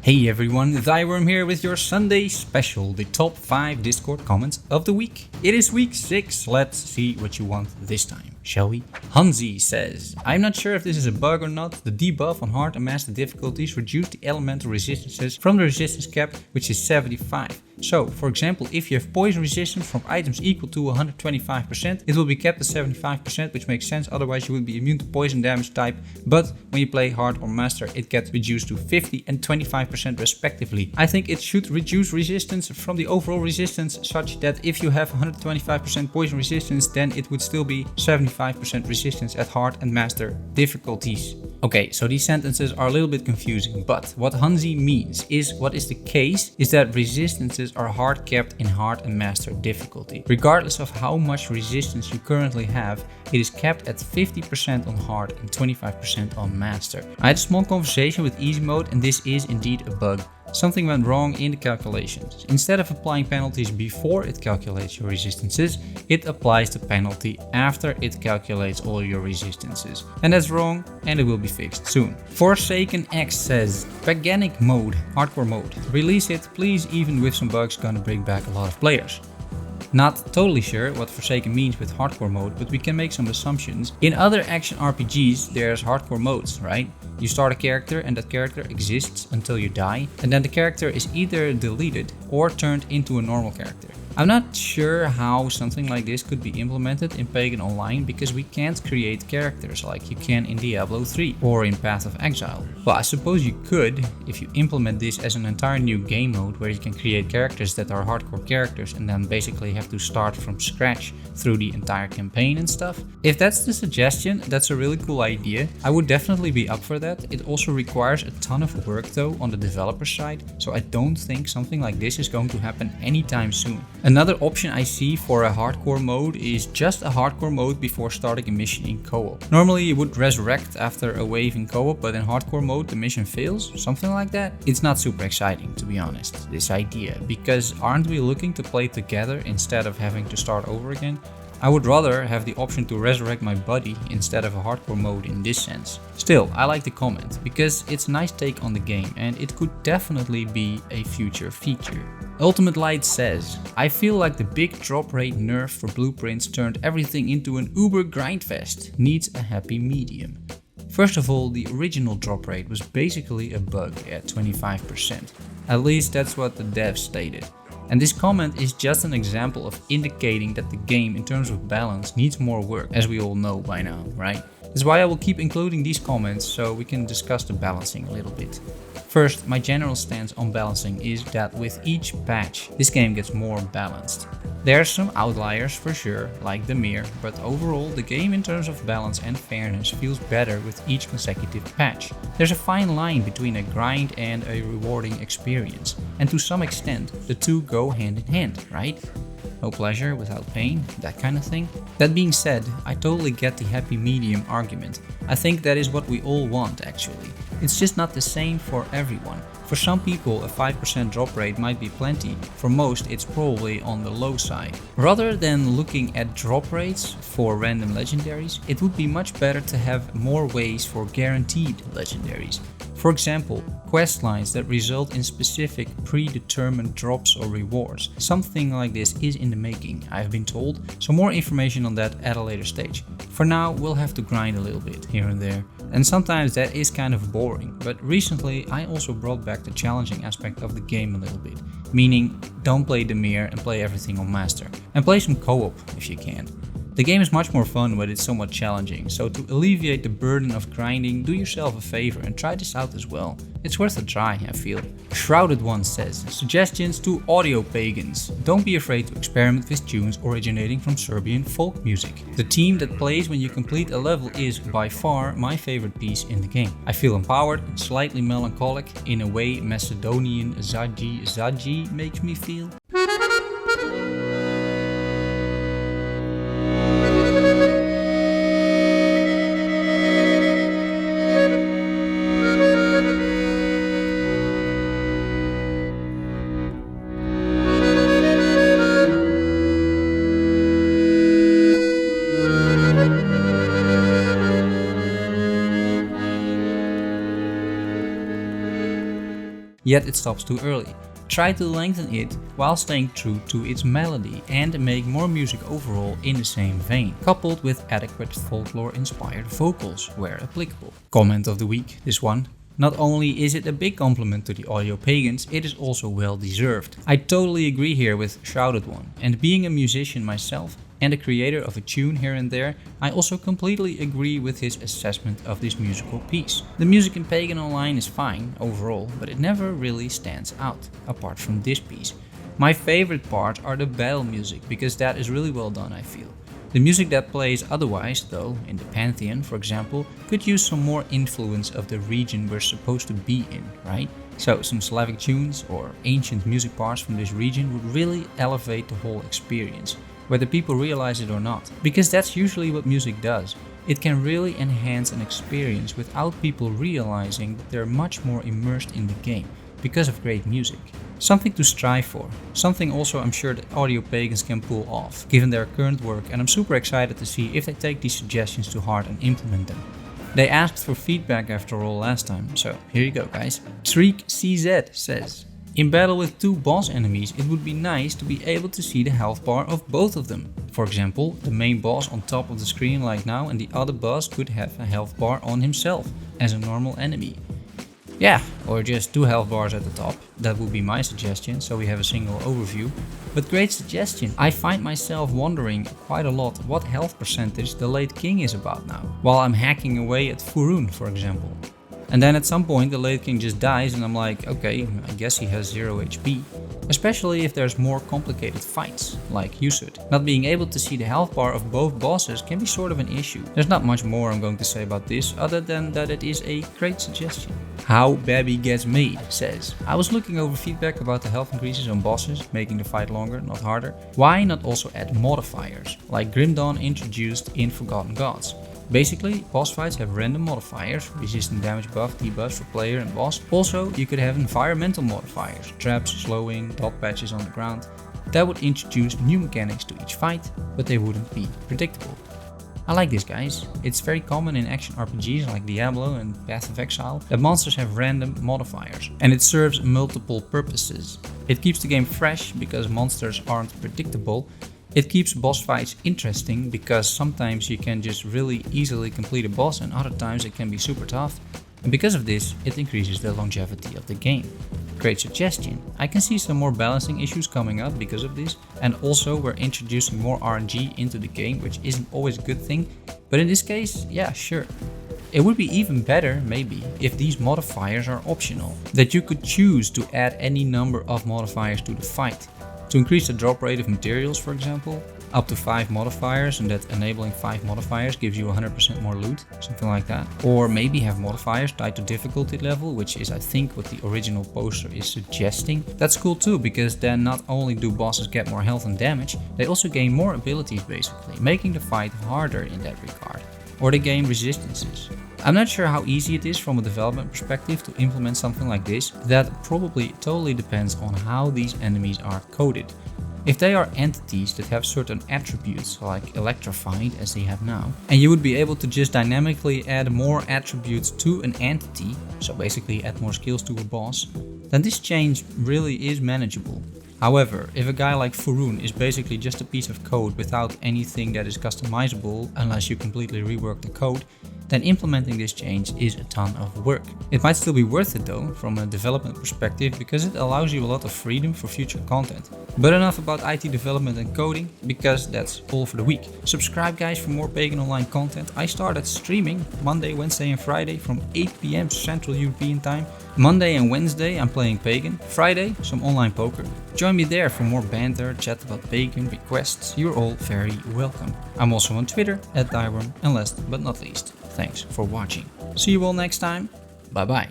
Hey everyone, Thyworm here with your Sunday special, the top 5 Discord comments of the week. It is week 6, let's see what you want this time, shall we? Hansi says, I'm not sure if this is a bug or not, the debuff on hard and master difficulties reduced the elemental resistances from the resistance cap, which is 75. So, for example, if you have poison resistance from items equal to 125%, it will be kept at 75%, which makes sense, otherwise you would be immune to poison damage type, but when you play hard or master, it gets reduced to 50 and 25% respectively. I think it should reduce resistance from the overall resistance such that if you have 125% poison resistance, then it would still be 75% resistance at hard and master difficulties. Okay, so these sentences are a little bit confusing, but what Hansi means is what is the case is that resistances are hard kept in hard and master difficulty. Regardless of how much resistance you currently have, it is kept at 50% on hard and 25% on master. I had a small conversation with easy mode and this is indeed a bug. Something went wrong in the calculations. Instead of applying penalties before it calculates your resistances, it applies the penalty after it calculates all your resistances. And that's wrong and it will be fixed soon. Forsaken X says, Paganic mode, hardcore mode. Release it please, even with some bugs gonna bring back a lot of players. Not totally sure what Forsaken means with hardcore mode, but we can make some assumptions. In other action RPGs, there's hardcore modes, right? You start a character and that character exists until you die, and then the character is either deleted or turned into a normal character. I'm not sure how something like this could be implemented in Pagan Online because we can't create characters like you can in Diablo 3 or in Path of Exile. Well, I suppose you could if you implement this as an entire new game mode where you can create characters that are hardcore characters and then basically have to start from scratch through the entire campaign and stuff. If that's the suggestion, that's a really cool idea. I would definitely be up for that. It also requires a ton of work though on the developer side, so I don't think something like this is going to happen anytime soon. Another option I see for a hardcore mode is just a hardcore mode before starting a mission in co-op. Normally you would resurrect after a wave in co-op, but in hardcore mode the mission fails, something like that. It's not super exciting to be honest, this idea, because aren't we looking to play together instead of having to start over again? I would rather have the option to resurrect my buddy instead of a hardcore mode in this sense. Still, I like the comment because it's a nice take on the game and it could definitely be a future feature. Ultimate Light says, I feel like the big drop rate nerf for blueprints turned everything into an uber grindfest. Needs a happy medium. First of all, the original drop rate was basically a bug at 25%. At least that's what the devs stated. And this comment is just an example of indicating that the game in terms of balance needs more work, as we all know by now, right? That's why I will keep including these comments so we can discuss the balancing a little bit. First, my general stance on balancing is that with each patch, this game gets more balanced. There are some outliers for sure, like the mirror, but overall the game in terms of balance and fairness feels better with each consecutive patch. There's a fine line between a grind and a rewarding experience, and to some extent the two go hand in hand, right? No pleasure without pain, that kind of thing. That being said, I totally get the happy medium argument. I think that is what we all want actually. It's just not the same for everyone. For some people a 5% drop rate might be plenty, for most it's probably on the low side. Rather than looking at drop rates for random legendaries, it would be much better to have more ways for guaranteed legendaries. For example, quest lines that result in specific predetermined drops or rewards. Something like this is in the making, I've been told, so more information on that at a later stage. For now, we'll have to grind a little bit here and there, and sometimes that is kind of boring, but recently I also brought back the challenging aspect of the game a little bit, meaning don't play the mirror and play everything on master, and play some co-op if you can. The game is much more fun when it's somewhat challenging, so to alleviate the burden of grinding, do yourself a favor and try this out as well. It's worth a try, I feel. Shrouded One says, suggestions to audio pagans. Don't be afraid to experiment with tunes originating from Serbian folk music. The theme that plays when you complete a level is by far my favorite piece in the game. I feel empowered and slightly melancholic in a way Macedonian Zadji makes me feel. yet it stops too early. Try to lengthen it while staying true to its melody and make more music overall in the same vein, coupled with adequate folklore-inspired vocals where applicable. Comment of the week, this one. Not only is it a big compliment to the audio pagans, it is also well deserved. I totally agree here with Shrouded One, and being a musician myself and a creator of a tune here and there, I also completely agree with his assessment of this musical piece. The music in Pagan Online is fine overall, but it never really stands out, apart from this piece. My favorite parts are the battle music, because that is really well done, I feel. The music that plays otherwise, though, in the Pantheon for example, could use some more influence of the region we're supposed to be in, right? So some Slavic tunes or ancient music parts from this region would really elevate the whole experience, whether people realize it or not. Because that's usually what music does. It can really enhance an experience without people realizing that they're much more immersed in the game because of great music. Something to strive for. Something also I'm sure that audio pagans can pull off, given their current work, and I'm super excited to see if they take these suggestions to heart and implement them. They asked for feedback after all last time, so here you go guys. Shriek CZ says, in battle with two boss enemies, it would be nice to be able to see the health bar of both of them. For example, the main boss on top of the screen like now, and the other boss could have a health bar on himself as a normal enemy. Yeah, or just two health bars at the top. That would be my suggestion, so we have a single overview. But great suggestion. I find myself wondering quite a lot what health percentage the late king is about now, while I'm hacking away at Furun, for example. And then at some point the late king just dies and I'm like, okay, I guess he has 0 HP. Especially if there's more complicated fights, like Yusud. Not being able to see the health bar of both bosses can be sort of an issue. There's not much more I'm going to say about this, other than that it is a great suggestion. How Babby Gets Made says, I was looking over feedback about the health increases on bosses, making the fight longer, not harder. Why not also add modifiers, like Grim Dawn introduced in Forgotten Gods? Basically, boss fights have random modifiers, resistant damage buff, debuffs for player and boss. Also, you could have environmental modifiers, traps, slowing, dot patches on the ground. That would introduce new mechanics to each fight, but they wouldn't be predictable. I like this guys. It's very common in action RPGs like Diablo and Path of Exile that monsters have random modifiers, and it serves multiple purposes. It keeps the game fresh because monsters aren't predictable. It keeps boss fights interesting because sometimes you can just really easily complete a boss and other times it can be super tough. And because of this, it increases the longevity of the game. Great suggestion. I can see some more balancing issues coming up because of this, and also we're introducing more RNG into the game, which isn't always a good thing, but in this case, yeah, sure. It would be even better, maybe, if these modifiers are optional, that you could choose to add any number of modifiers to the fight. To increase the drop rate of materials, for example, up to 5 modifiers, and that enabling 5 modifiers gives you 100% more loot, something like that. Or maybe have modifiers tied to difficulty level, which is I think what the original poster is suggesting. That's cool too, because then not only do bosses get more health and damage, they also gain more abilities basically, making the fight harder in that regard. Or they gain resistances. I'm not sure how easy it is from a development perspective to implement something like this. That probably totally depends on how these enemies are coded. If they are entities that have certain attributes like electrified as they have now, and you would be able to just dynamically add more attributes to an entity, so basically add more skills to a boss, then this change really is manageable. However, if a guy like Furun is basically just a piece of code without anything that is customizable unless you completely rework the code, then implementing this change is a ton of work. It might still be worth it though, from a development perspective, because it allows you a lot of freedom for future content. But enough about IT development and coding, because that's all for the week. Subscribe guys for more Pagan Online content. I started streaming Monday, Wednesday and Friday from 8 PM Central European Time. Monday and Wednesday I'm playing Pagan, Friday some online poker. Join me there for more banter, chat about Pagan, requests, you're all very welcome. I'm also on Twitter @Thyworm, and last but not least, thanks for watching. See you all next time, bye bye.